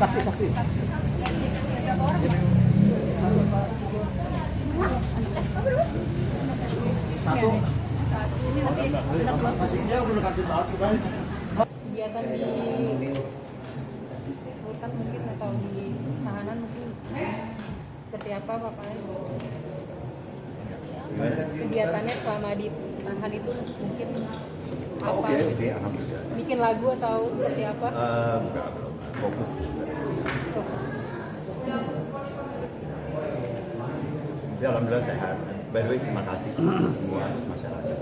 Saksi. Satu. Maksudnya udah kasih satu kan? Kegiatan di rutan mungkin atau di tahanan mungkin seperti apa Pak? Kegiatannya selama di tahan itu mungkin apa? Oke, alhamdulillah. Bikin lagu atau seperti apa? Enggak, fokus. Ya, alhamdulillah sehat. By the way, terima kasih semua masyarakat.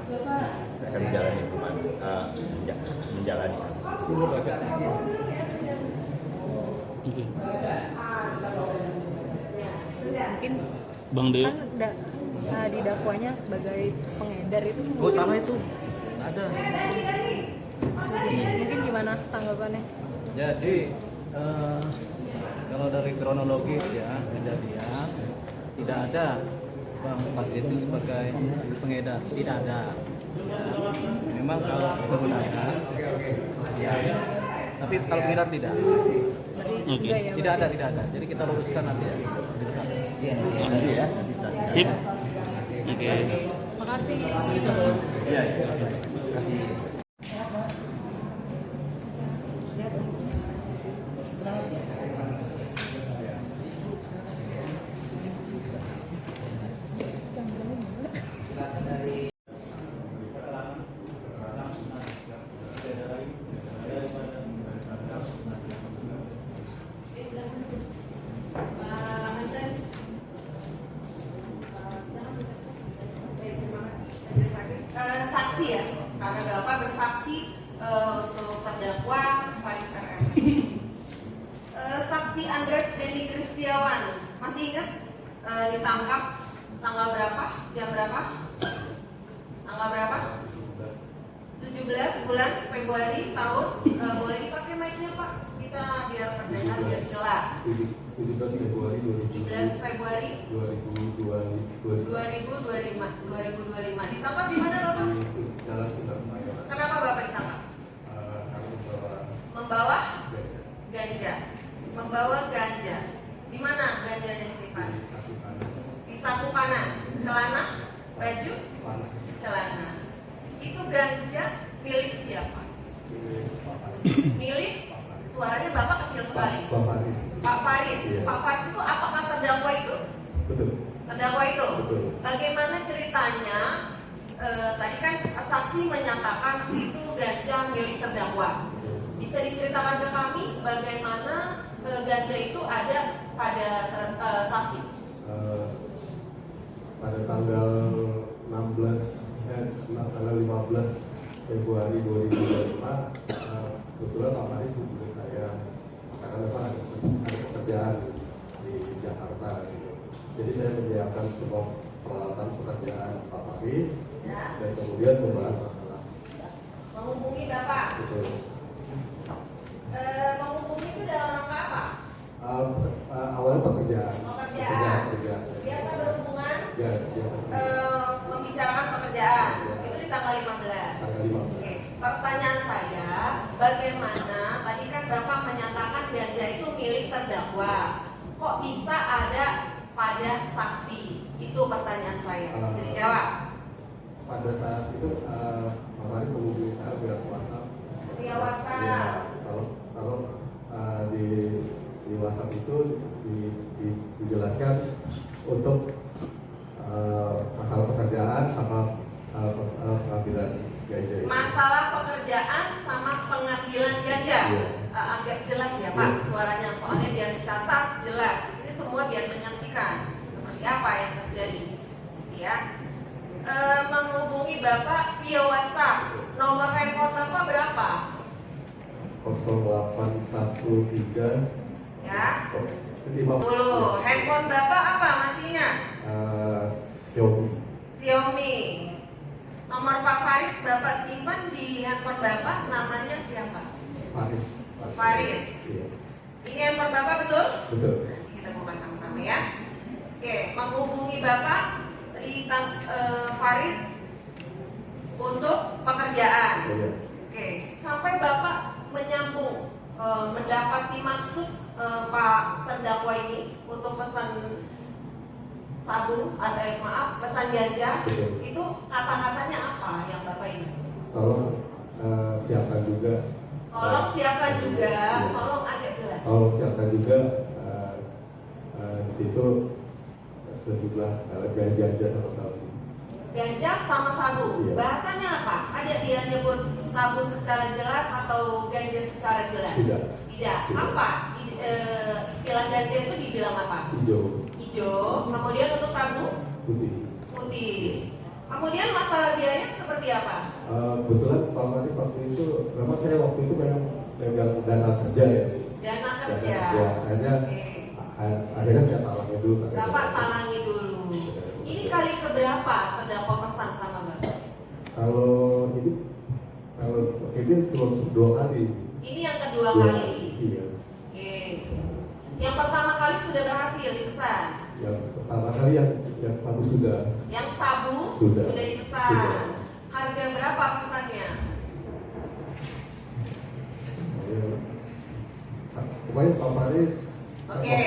Saya akan menjalani hukuman, menjalani. Mungkin Bang Deo. kan didakwanya sebagai pengedar itu Oh sama itu. Ada. mungkin gimana tanggapannya? Jadi kalau dari kronologis ya kejadian tidak ada Bang Fadzi itu sebagai pengedar, tidak ada. Memang kalau penggunaan ya, tapi kalau pengedar tidak. Berarti enggak ya? Tidak ada. Jadi kita luruskan nanti ya. Nanti ya, bisa. Sip. Oke. Makasih. Iya, kasih. Saksi ya, karena Bapak bersaksi untuk terdakwa Faris RM. Saksi Andres Denny Kristiawan, masih ingat ditangkap tanggal berapa, jam berapa? Tanggal berapa? 17 bulan Februari tahun, boleh dipakai mic-nya Pak, kita biar terdengar biar jelas. 17 Februari 17 Februari 2025. Ditangkap di mana Bapak? di Jalan Sunda Kemayoran. Kenapa Bapak ditangkap? Karena Membawa ganja. Membawa ganja. Di mana ganjanya disimpan? di saku kanan, Di saku kanan. Celana, baju, panah, celana. Itu ganja milik siapa? Milik? Suaranya Bapak kecil sekali. Pak Faris. Pak Faris. Iya. Pak Faris itu apakah terdakwa itu? Betul. Terdakwa itu? Betul. Bagaimana ceritanya? Tadi kan saksi menyatakan itu ganja milik terdakwa. Bisa diceritakan ke kami bagaimana ganja itu ada pada saksi? Pada tanggal 15 Februari 2025 kebetulan Pak Faris hubungi saya karena memang ada pekerjaan di Jakarta gitu. Jadi saya menyiapkan semua peralatan pekerjaan Pak Faris dan kemudian membahas masalah. Menghubungi Bapak. Betul. Menghubungi itu dalam rangka apa? Awalnya pekerjaan. Pekerjaan. Pekerjaan. Biasa berhubungan Ya, biasa. membicarakan pekerjaan. Itu di tanggal 15. Tanggal 15. Oke. Pertanyaan saya, bagaimana tadi kan Bapak menyatakan ganja itu milik terdakwa. Kok bisa ada pada saksi? Itu pertanyaan saya. Bisa dijawab? Pada saat itu Pak Faris menghubungi saya via WhatsApp. Via WhatsApp. Ya, kalau di WhatsApp itu dijelaskan untuk masalah pekerjaan sama pengambilan ganja. Masalah pekerjaan sama pengambilan ganja. Iya. Agak jelas ya Pak Iya. suaranya, soalnya biar dicatat jelas. Di sini semua biar menyaksikan seperti apa yang terjadi. Ya. Menghubungi Bapak via WhatsApp. Nomor handphone Bapak berapa? 0813 Ya. 50 Handphone Bapak apa masih ingat? Xiaomi. Xiaomi. Nomor Pak Faris Bapak simpan di handphone Bapak, namanya siapa? Faris. Faris. Iya. Ini handphone Bapak betul? Betul. Kita buka sama-sama ya. Oke, menghubungi Bapak di Faris untuk pekerjaan. Iya. Oke, sampai Bapak menyambung mendapati maksud Pak terdakwa ini untuk pesan sabu atau maaf pesan ganja, Betul. itu kata-katanya apa yang Bapak ini? Tolong siapkan juga. Tolong siapkan juga, Iya. tolong agak jelas. Tolong siapkan juga di situ sejumlah ganja sama sabu. Ganja sama sabu, Iya. bahasanya apa? Ada dia nyebut sabu secara jelas atau ganja secara jelas? Tidak. Tidak. Apa? Istilah ganja itu dibilang apa? Hijau, Hijau. Kemudian untuk sabu putih. putih. Kemudian masalah biayanya seperti apa? Kebetulan Pak Manis waktu itu, memang saya waktu itu memang pegang dana kerja ya. Dana kerja. Ya, hanya Oke. akhirnya saya talangnya dulu pakai Bapak dana. talangi dulu. Ini kali keberapa terdakwa pesan sama Bapak? Kalau ini cuma 2 kali. Ini yang kedua Dua kali. Iya. Oke. Yang pertama kali sudah berhasil dipesan. Yang pertama kali yang sabu sudah. Yang sabu Sudah. dipesan. Sudah. Harga berapa pesannya? Pokoknya Pak Manis, Oke.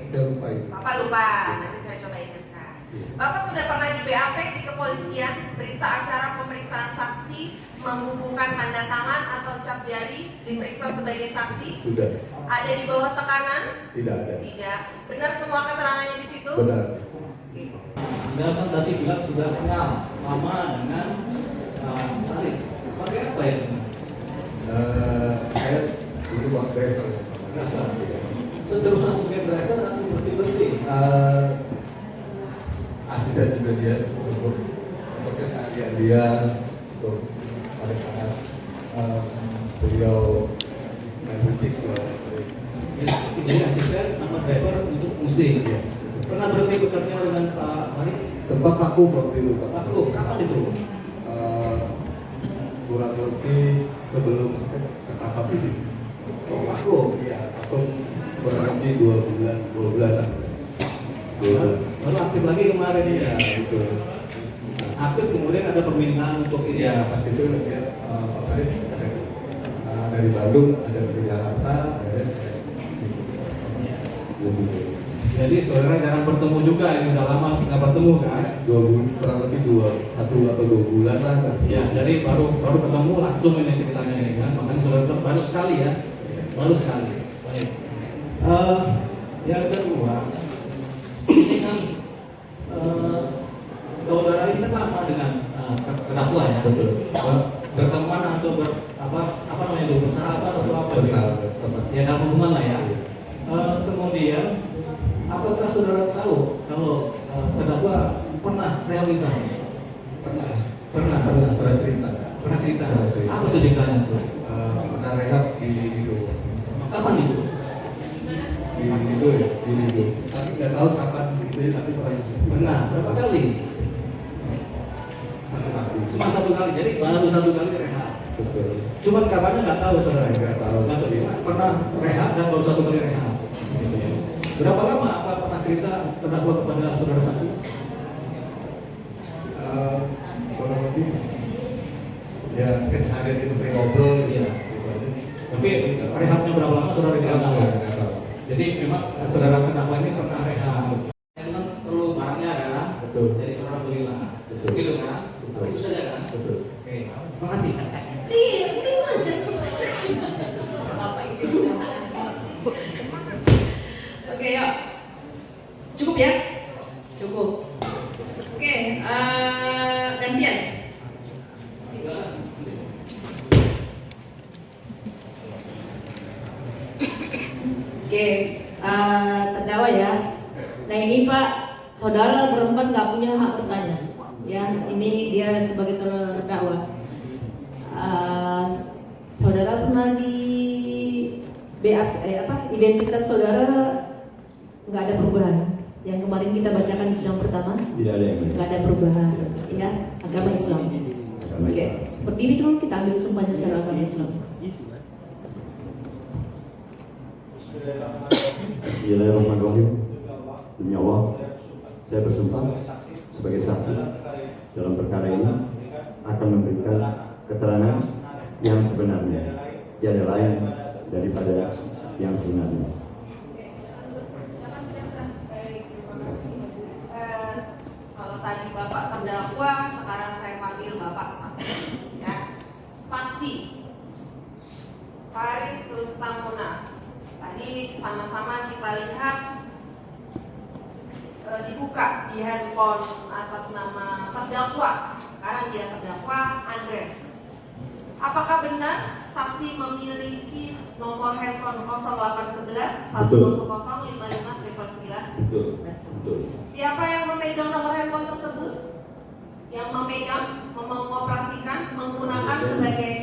saya lupa ini. Bapak lupa, nanti saya coba ingatkan. Bapak sudah pernah di BAP di kepolisian, berita acara pemeriksaan saksi, membubuhkan tanda tangan atau cap jari, diperiksa sebagai saksi. Sudah. Ada di bawah tekanan? Tidak ada. Tidak. Benar semua keterangannya di situ? Benar. Oke. Anda kan tadi bilang sudah kenal lama dengan Aris. Sebagai apa ya? Saya dulu waktu driver. Seterusnya sebagai driver atau bersih-bersih? Asisten juga dia untuk keseharian dia, untuk pada saat beliau main musik Ya, jadi asisten sama driver untuk musik. Pernah berhenti bekerja dengan Pak Aris? sempat vakum waktu itu Pak. Aku, kapan itu? Kurang lebih sebelum ke kakak ini. Aku. Ya, aku kurang lebih 2 bulan lah. 2 bulan. Baru aktif lagi kemarin ya. Itu. Aktif kemudian ada permintaan untuk ini. Ya, pas itu ya, Pak Faris dari Bandung ada ke Jakarta, ada Jadi saudara jangan bertemu juga, ini udah lama nggak bertemu kan? 2 bulan, kurang lebih 1 atau 2 bulan lah. Ya, jadi baru ketemu langsung ini ceritanya ini kan, makanya saudara baru sekali ya, baru sekali. Baik. Yang kedua, ini kan saudara ini kan lama dengan terdakwa ya, Betul. berteman atau apa namanya itu, bersahabat atau apa? Bersahabat, teman. Ya dalam hubungan lah ya. Kemudian, apakah saudara tahu kalau terdakwa pernah rehabilitasi? Pernah cerita. Pernah cerita. Pernah cerita. Apa itu ceritanya tuh? Pernah rehab di Lido. Kapan itu? Di Lido ya, di Lido. Tapi nggak tahu kapan itu ya, tapi Pernah. Berapa kali? 1 kali. Cuma 1 kali. Jadi baru 1 kali rehab. Betul. Cuman kabarnya nggak tahu saudara. Nggak tahu. Pernah rehab dan baru 1 kali rehab. Berapa lama apa pernah cerita terdakwa kepada saudara saksi? Kurang lebih ya keseharian itu sering ngobrol gitu. Iya. Gitu aja. Tapi rehabnya berapa lama saudara tidak tahu? Nggak tahu. Jadi memang saudara terdakwa ini pernah rehab. Memang perlu barangnya kan? Betul. Jadi saudara belilah. Betul. Gitu kan? Betul. Itu saja kan? Betul. Oke. Terima kasih. Iya, ini aja. Bapak itu. Oke, yuk. Cukup ya? Cukup. Oke, gantian. Oke, terdakwa ya. Nah ini Pak, saudara berempat nggak punya hak bertanya. Ya, ini dia sebagai terdakwa. Saudara pernah di BAP, identitas saudara nggak ada perubahan. Yang kemarin kita bacakan di sidang pertama, Tidak ada yang nggak ada perubahan. Ya, agama Islam. Oke, berdiri dulu kita ambil sumpahnya secara agama Islam. Bismillahirrahmanirrahim. Demi Allah, saya bersumpah sebagai saksi dalam perkara ini akan memberikan keterangan yang sebenarnya, tiada lain daripada yang sebenarnya. Kalau tadi Bapak terdakwa, sekarang saya panggil Bapak saksi. Ya. Saksi Faris Rustam Munaf. Tadi sama-sama kita lihat dibuka di handphone atas nama terdakwa. Sekarang dia terdakwa Andres. Apakah benar saksi memiliki nomor handphone 0811 100 55 999? Betul. Betul. Siapa yang memegang nomor handphone tersebut? Yang memegang, mengoperasikan, menggunakan sebagai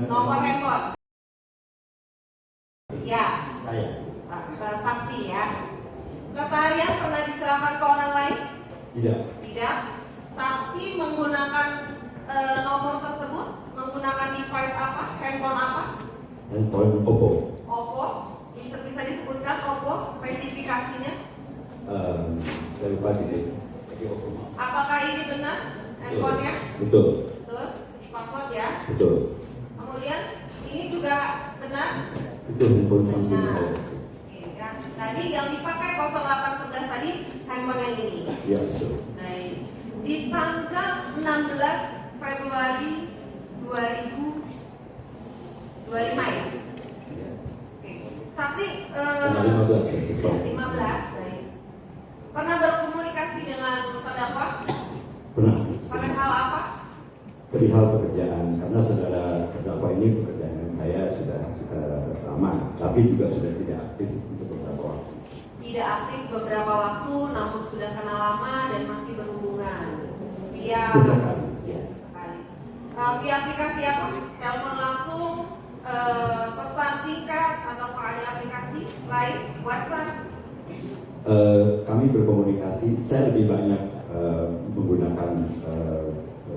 nomor handphone? Ya, Saya. saksi ya. Keseharian pernah diserahkan ke orang lain? Tidak. Tidak. Saksi menggunakan nomor tersebut, menggunakan device apa? Handphone apa? Handphone Oppo. Oppo. Bisa disebutkan Oppo spesifikasinya? Saya lupa gitu. Apakah ini benar handphonenya? Betul. Betul. Di password ya. Betul. Kemudian ini juga benar. Itu handphone Samsung Nah, saya. oke, ya. Tadi yang dipakai 0811 tadi handphone yang ini. Iya, betul. Baik. Di tanggal 16 Februari 2025 ya. Oke. Saksi Tanggal 15 ya. 15 baik. Pernah berkomunikasi dengan terdakwa? Pernah. Pada hal apa? Perihal pekerjaan, karena saudara terdakwa ini pekerjaan dengan saya sudah lama, tapi juga sudah tidak aktif untuk beberapa waktu. Tidak aktif beberapa waktu, namun sudah kenal lama dan masih berhubungan. Via Sesekali. Ya, sesekali. Via aplikasi apa? Telepon langsung, pesan singkat, atau ada aplikasi lain, WhatsApp? Kami berkomunikasi, saya lebih banyak menggunakan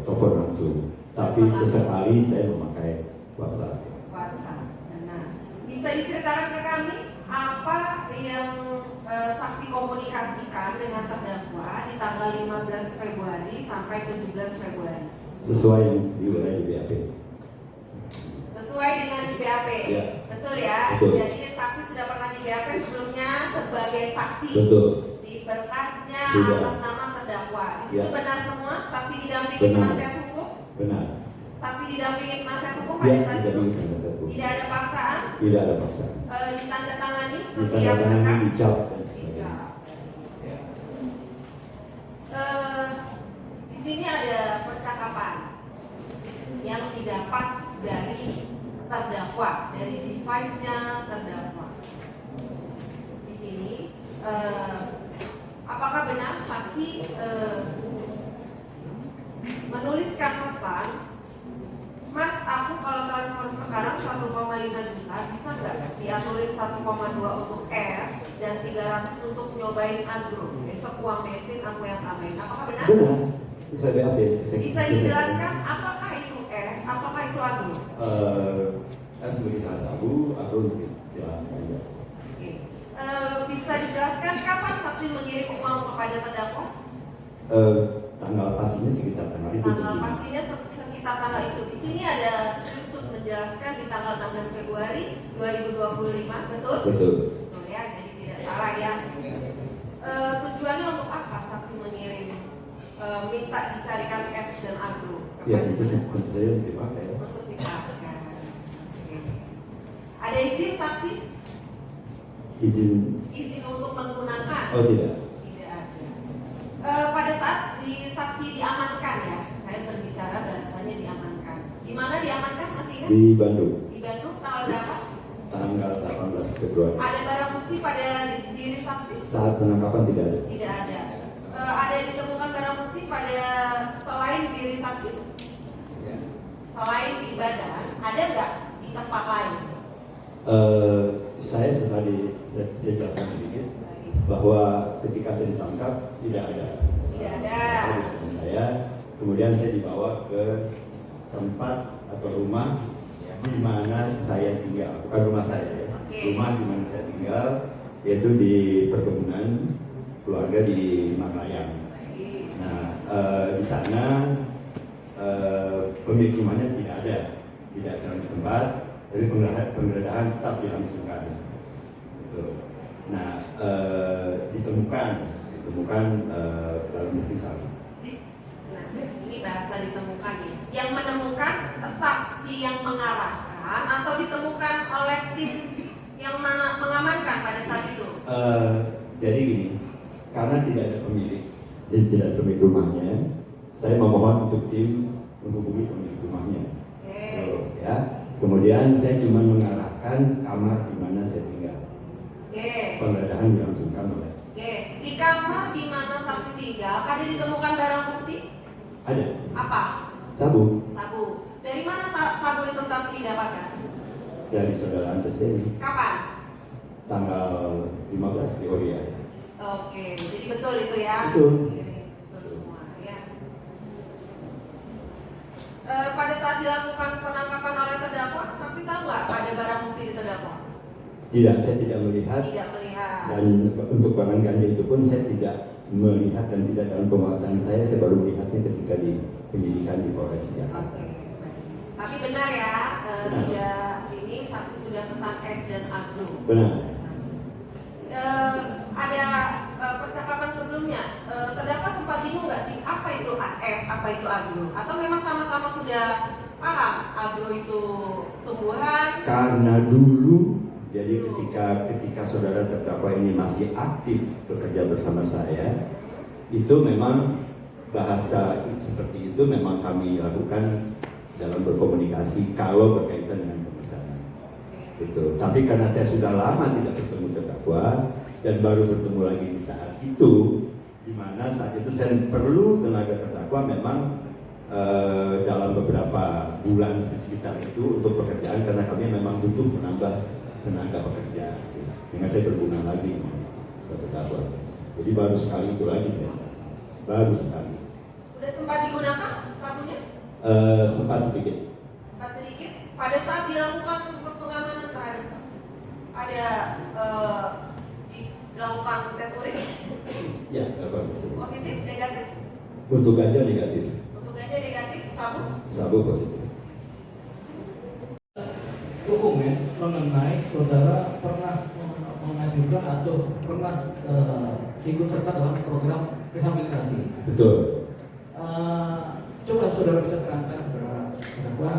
telepon langsung, tapi sesekali saya memakai WhatsApp. WhatsApp. Nah, bisa diceritakan ke kami apa yang saksi komunikasikan dengan terdakwa di tanggal 15 Februari sampai 17 Februari? Sesuai yang diurai di BAP. Sesuai dengan di BAP. Ya. Betul ya? Betul. Jadi saksi sudah pernah di BAP sebelumnya sebagai saksi. Betul. Di berkasnya Sudah. atas nama terdakwa. Di situ Ya. benar semua? Saksi didampingi Benar. penasihat hukum? Benar. Saksi didampingi penasihat hukum Ya, pada saat tidak itu? mungkin satu. Tidak ada paksaan? Tidak ada paksaan. Ditandatangani setiap Ditandatangani, berkas? dicap dan sebagainya. Dicap. Di sini ada percakapan yang didapat dari terdakwa, dari device-nya terdakwa. Di sini, apakah benar saksi menuliskan pesan, Mas, aku kalau transfer sekarang 1,5 juta, bisa nggak diaturin 1,2 untuk cash dan 300 untuk nyobain agro? Besok uang bensin aku yang tambahin. Apakah benar? Benar. Itu saya BAP. Bisa dijelaskan apakah itu S, apakah itu agro? S menjadi salah satu, aku mungkin silakan. Oke. Bisa dijelaskan kapan saksi mengirim uang kepada terdakwa? Tanggal pastinya sekitar tanggal itu. Tanggal pastinya sekitar tanggal itu. Di sini ada screenshot menjelaskan di tanggal 16 Februari 2025, betul? Betul. Betul ya, jadi tidak salah ya. Tujuannya untuk apa saksi mengirim minta dicarikan S dan agro? Ya, itu tentu saja dipakai. Untuk dipakai. Oke. Ada izin saksi? Izin untuk menggunakan? Oh tidak. Tidak ada. Pada saat saksi diamankan ya, saya berbicara bahasanya diamankan. Di mana diamankan, masih ingat? Di Bandung. Di Bandung tanggal berapa? Tanggal 18 Februari. Ada barang bukti pada diri saksi? Saat penangkapan tidak ada. Tidak ada. Ada ditemukan barang bukti pada selain diri saksi? Selain di badan, ada nggak di tempat lain? Saya saya jelaskan sedikit bahwa ketika saya ditangkap tidak ada. Tidak ada. Saya kemudian saya dibawa ke tempat atau rumah di mana saya tinggal, bukan rumah saya ya. Oke. Rumah di mana saya tinggal yaitu di perkebunan keluarga di Manglayang. Nah, di sana pemilik rumahnya tidak sedang di tempat, jadi penggeledahan tetap dilangsungkan. Gitu. Nah, ditemukan dalam bukti sabu. Nah, ini bahasa ditemukan nih. Yang menemukan saksi yang mengarahkan atau ditemukan oleh tim yang mana mengamankan pada saat itu? Jadi gini, karena tidak ada pemilik, jadi tidak ada pemilik rumahnya, saya memohon untuk tim menghubungi pemilik rumahnya. Ya. Kemudian saya cuma mengarahkan kamar di mana saya tinggal. Penggeledahan dilangsungkan oleh. Di kamar di mana saksi tinggal ada ditemukan barang bukti? Ada. Apa? Sabu Sabu. Dari mana sabu itu saksi dapatkan? dari saudara Andes Denny. Kapan? Tanggal 15 di Oria. Oke, jadi betul itu ya? Betul. Betul semua ya. Pada saat dilakukan penangkapan oleh terdakwa, saksi tahu nggak ada barang bukti di terdakwa? Tidak, saya tidak melihat. Tidak melihat. Dan untuk barang ganja itu pun saya tidak melihat dan tidak dalam penguasaan saya baru melihatnya ketika di penyidikan di Polres Jakarta. Oke, baik. Tapi benar ya, Benar. tidak ini saksi sudah pesan S dan Agro. Benar. Ada percakapan sebelumnya, terdakwa sempat bingung nggak sih apa itu AS, apa itu Agro? Atau memang sama-sama sudah paham Agro itu tumbuhan? Karena dulu, jadi ketika saudara terdakwa ini masih aktif bekerja bersama saya, itu memang bahasa seperti itu memang kami lakukan dalam berkomunikasi kalau berkaitan dengan pemesanan. Itu. Tapi karena saya sudah lama tidak bertemu terdakwa dan baru bertemu lagi di saat itu, di mana saat itu saya perlu tenaga terdakwa memang dalam beberapa bulan di sekitar itu untuk pekerjaan karena kami memang butuh menambah tenaga pekerja, sehingga saya berguna lagi ke terdakwa. Jadi baru sekali itu lagi saya, baru sekali. Udah sempat digunakan sabunya? Sempat sedikit. Sempat sedikit. Pada saat dilakukan pengamanan terhadap saksi, ada dilakukan tes urin? Ya, lakukan tes urin. Positif, negatif? Untuk ganja negatif, Untuk ganja negatif, sabu? sabu positif. Hukum ya mengenai saudara pernah mengajukan atau pernah ikut serta dalam program rehabilitasi. Betul. Coba saudara bisa terangkan bahwa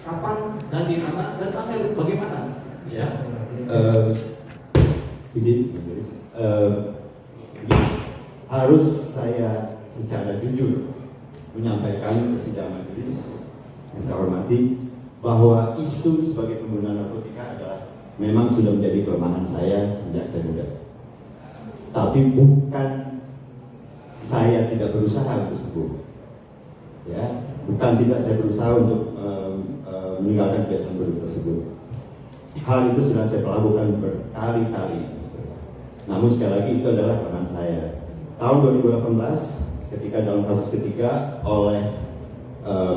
kapan dan di mana dan bagaimana bisa. Izin, harus saya secara jujur menyampaikan ke sidang majelis yang saya hormati bahwa isu sebagai pengguna narkotika adalah memang sudah menjadi kelemahan saya sejak saya muda. Tapi bukan saya tidak berusaha untuk sembuh, ya, bukan tidak saya berusaha untuk meninggalkan kebiasaan buruk tersebut. Hal itu sudah saya lakukan berkali-kali. Namun sekali lagi itu adalah kelemahan saya. Tahun 2018 ketika dalam kasus ketiga oleh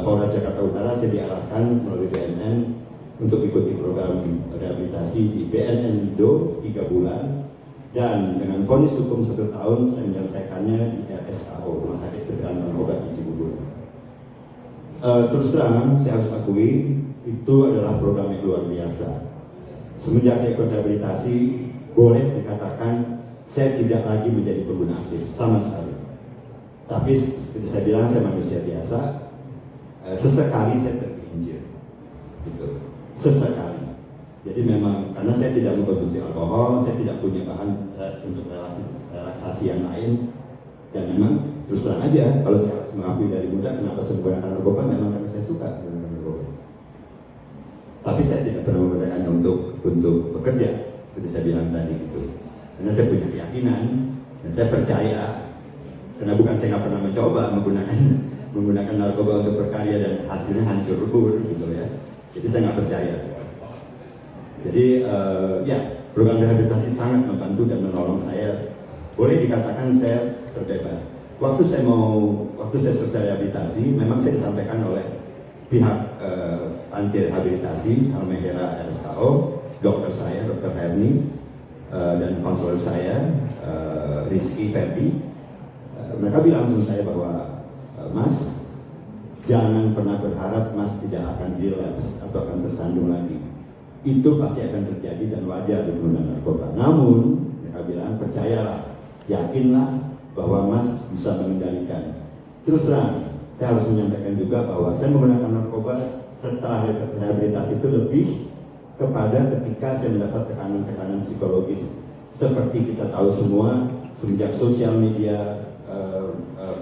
Polres Jakarta Utara, saya diarahkan melalui BNN untuk ikuti program rehabilitasi di BNN Lido 3 bulan dan dengan vonis hukum 1 tahun saya menyelesaikannya di RSAO, Rumah Sakit Keterangan Obat di Cibubur. Terus terang saya harus akui itu adalah program yang luar biasa. Semenjak saya ikut rehabilitasi, boleh dikatakan saya tidak lagi menjadi pengguna aktif sama sekali. Tapi seperti saya bilang, saya manusia biasa. Sesekali saya tergelincir, gitu. Sesekali. Jadi memang karena saya tidak mengkonsumsi alkohol, saya tidak punya bahan untuk relaksasi yang lain. Dan memang terus terang aja, kalau saya harus mengakui dari muda, kenapa saya menggunakan narkoba? Memang karena saya suka menggunakan narkoba. Tapi saya tidak pernah menggunakannya untuk bekerja, seperti saya bilang tadi gitu. Karena saya punya keyakinan dan saya percaya, karena bukan saya nggak pernah mencoba menggunakan narkoba untuk berkarya dan hasilnya hancur lebur gitu ya. Jadi saya nggak percaya. Jadi ya program rehabilitasi sangat membantu dan menolong saya. Boleh dikatakan saya terbebas. Waktu saya selesai rehabilitasi, memang saya disampaikan oleh pihak anti rehabilitasi Halmahera RSKO, dokter saya, Dr. Herni, dan konselor saya, Rizky Ferdi, mereka bilang sama saya bahwa Mas, jangan pernah berharap Mas tidak akan relapse atau akan tersandung lagi. Itu pasti akan terjadi dan wajar di penggunaan narkoba. Namun mereka bilang percayalah, yakinlah bahwa Mas bisa mengendalikan. Terus terang, saya harus menyampaikan juga bahwa saya menggunakan narkoba setelah rehabilitasi itu lebih kepada ketika saya mendapat tekanan-tekanan psikologis. Seperti kita tahu semua, semenjak sosial media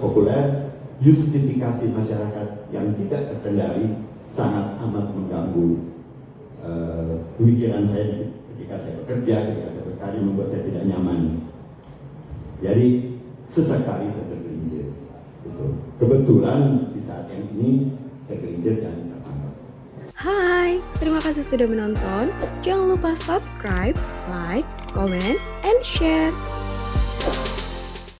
populer, justifikasi masyarakat yang tidak terkendali sangat amat mengganggu pemikiran saya ketika saya bekerja, ketika saya berkarya, membuat saya tidak nyaman. Jadi sesekali saya tergelincir. Kebetulan di saat yang ini tergelincir dan tertangkap. Hai, terima kasih sudah menonton. Jangan lupa subscribe, like, comment, and share.